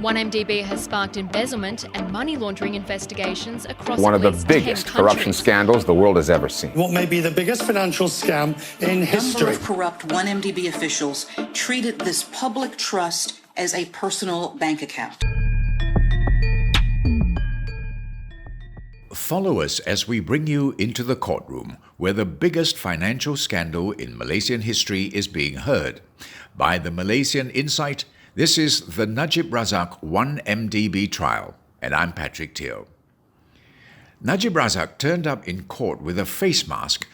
1MDB has sparked embezzlement and money laundering investigations across one of the at least biggest 10 corruption countries. scandals the world has ever seen. What may be the biggest financial scam in history. A number of corrupt 1MDB officials treated this public trust as a personal bank account. Follow us as we bring you into the courtroom where the biggest financial scandal in Malaysian history is being heard. By the Malaysian Insight, this is the Najib Razak 1MDB trial, and I'm Patrick Teo. Najib Razak turned up in court with a face mask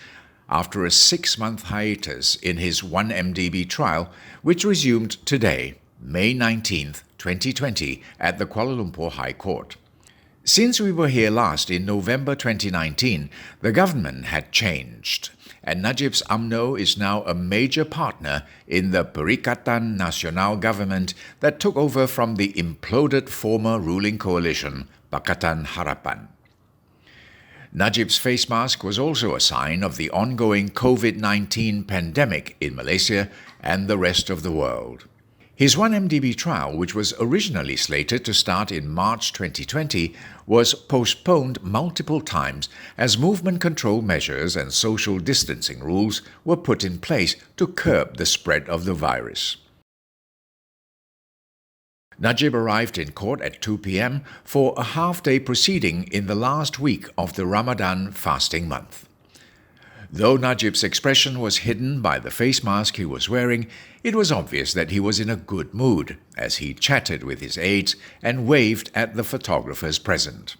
after a 6-month hiatus in his 1MDB trial, which resumed today, May 19th, 2020, at the Kuala Lumpur High Court. Since we were here last in November 2019, the government had changed, and Najib's UMNO is now a major partner in the Perikatan Nasional government that took over from the imploded former ruling coalition, Pakatan Harapan. Najib's face mask was also a sign of the ongoing COVID-19 pandemic in Malaysia and the rest of the world. His 1MDB trial, which was originally slated to start in March 2020, was postponed multiple times as movement control measures and social distancing rules were put in place to curb the spread of the virus. Najib arrived in court at 2 p.m. for a half-day proceeding in the last week of the Ramadan fasting month. Though Najib's expression was hidden by the face mask he was wearing, it was obvious that he was in a good mood as he chatted with his aides and waved at the photographers present.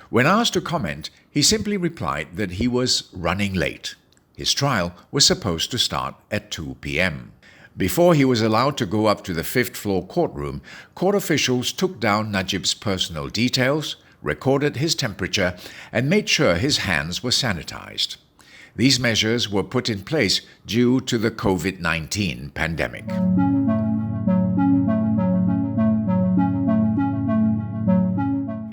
When asked to comment, he simply replied that he was running late. His trial was supposed to start at 2 p.m. Before he was allowed to go up to the 5th-floor courtroom, court officials took down Najib's personal details, recorded his temperature, and made sure his hands were sanitized. These measures were put in place due to the COVID-19 pandemic.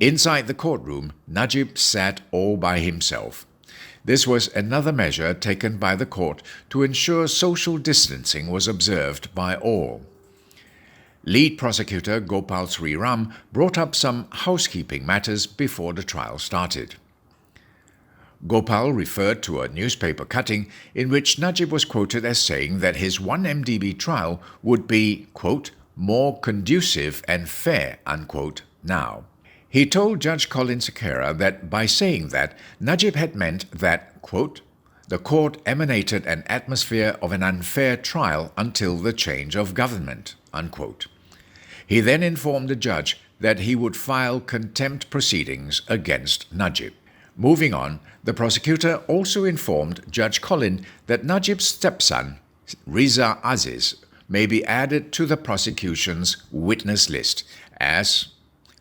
Inside the courtroom, Najib sat all by himself. This was another measure taken by the court to ensure social distancing was observed by all. Lead prosecutor Gopal Sri Ram brought up some housekeeping matters before the trial started. Gopal referred to a newspaper cutting in which Najib was quoted as saying that his 1MDB trial would be, quote, more conducive and fair, unquote, now. He told Judge Colin Sekera that by saying that, Najib had meant that, quote, the court emanated an atmosphere of an unfair trial until the change of government, unquote. He then informed the judge that he would file contempt proceedings against Najib. Moving on, the prosecutor also informed Judge Colin that Najib's stepson, Riza Aziz, may be added to the prosecution's witness list as,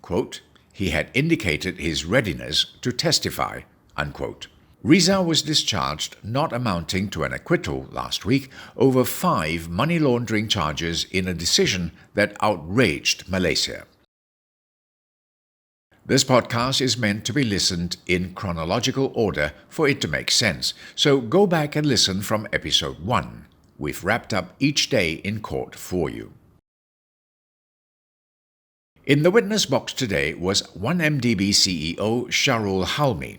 quote, he had indicated his readiness to testify, unquote. Riza was discharged, not amounting to an acquittal last week, over 5 money laundering charges in a decision that outraged Malaysia. This podcast is meant to be listened in chronological order for it to make sense, so go back and listen from episode 1. We've wrapped up each day in court for you. In the witness box today was 1MDB CEO Shahrul Halmi.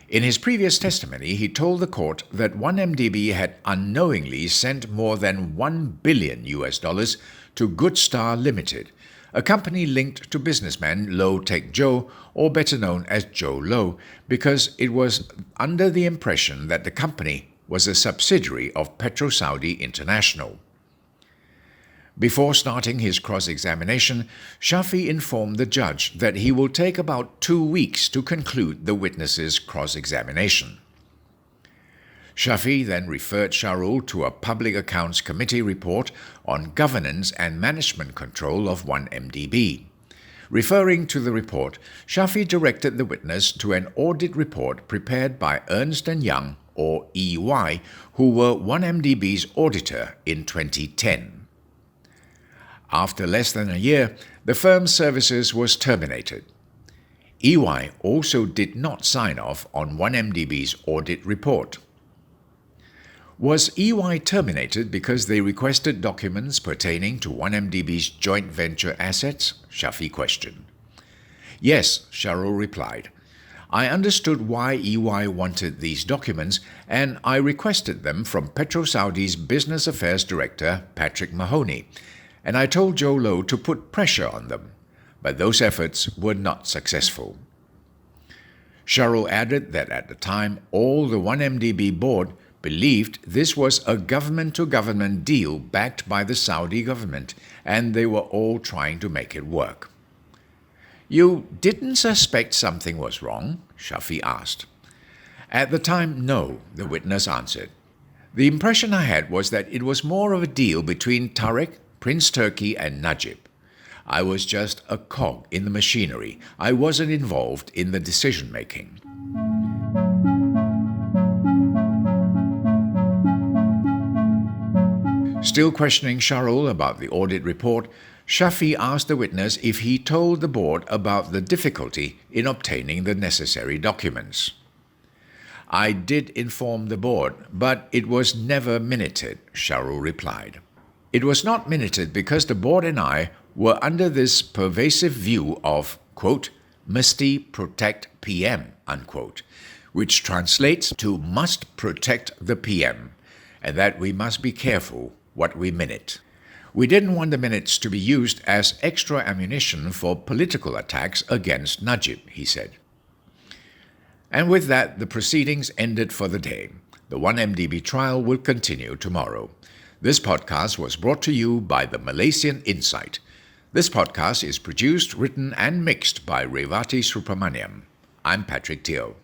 In his previous testimony, he told the court that 1MDB had unknowingly sent more than $1 billion to Good Star Limited, a company linked to businessman Low Tech Joe, or better known as Joe Low, because it was under the impression that the company was a subsidiary of PetroSaudi International. Before starting his cross-examination, Shafi informed the judge that he will take about 2 weeks to conclude the witness's cross-examination. Shafi then referred Shahrul to a Public Accounts Committee report on governance and management control of 1MDB. Referring to the report, Shafi directed the witness to an audit report prepared by Ernst & Young, or EY, who were 1MDB's auditor in 2010. After less than a year, the firm's services was terminated. EY also did not sign off on 1MDB's audit report. Was EY terminated because they requested documents pertaining to 1MDB's joint venture assets? Shafi questioned. Yes, Sharul replied. I understood why EY wanted these documents, and I requested them from PetroSaudi's Business Affairs Director, Patrick Mahoney, and I told Joe Low to put pressure on them, but those efforts were not successful. Sharul added that at the time, all the 1MDB board believed this was a government-to-government deal backed by the Saudi government, and they were all trying to make it work. You didn't suspect something was wrong? Shafi asked. At the time, no, the witness answered. The impression I had was that it was more of a deal between Tariq, Prince Turki, and Najib. I was just a cog in the machinery. I wasn't involved in the decision-making. Still questioning Sharul about the audit report, Shafi asked the witness if he told the board about the difficulty in obtaining the necessary documents. I did inform the board, but it was never minuted, Sharul replied. It was not minuted because the board and I were under this pervasive view of, quote, must protect PM, unquote, which translates to must protect the PM, and that we must be careful what we minute. We didn't want the minutes to be used as extra ammunition for political attacks against Najib, he said. And with that, the proceedings ended for the day. The 1MDB trial will continue tomorrow. This podcast was brought to you by the Malaysian Insight. This podcast is produced, written and mixed by Revati Supramaniam. I'm Patrick Teo.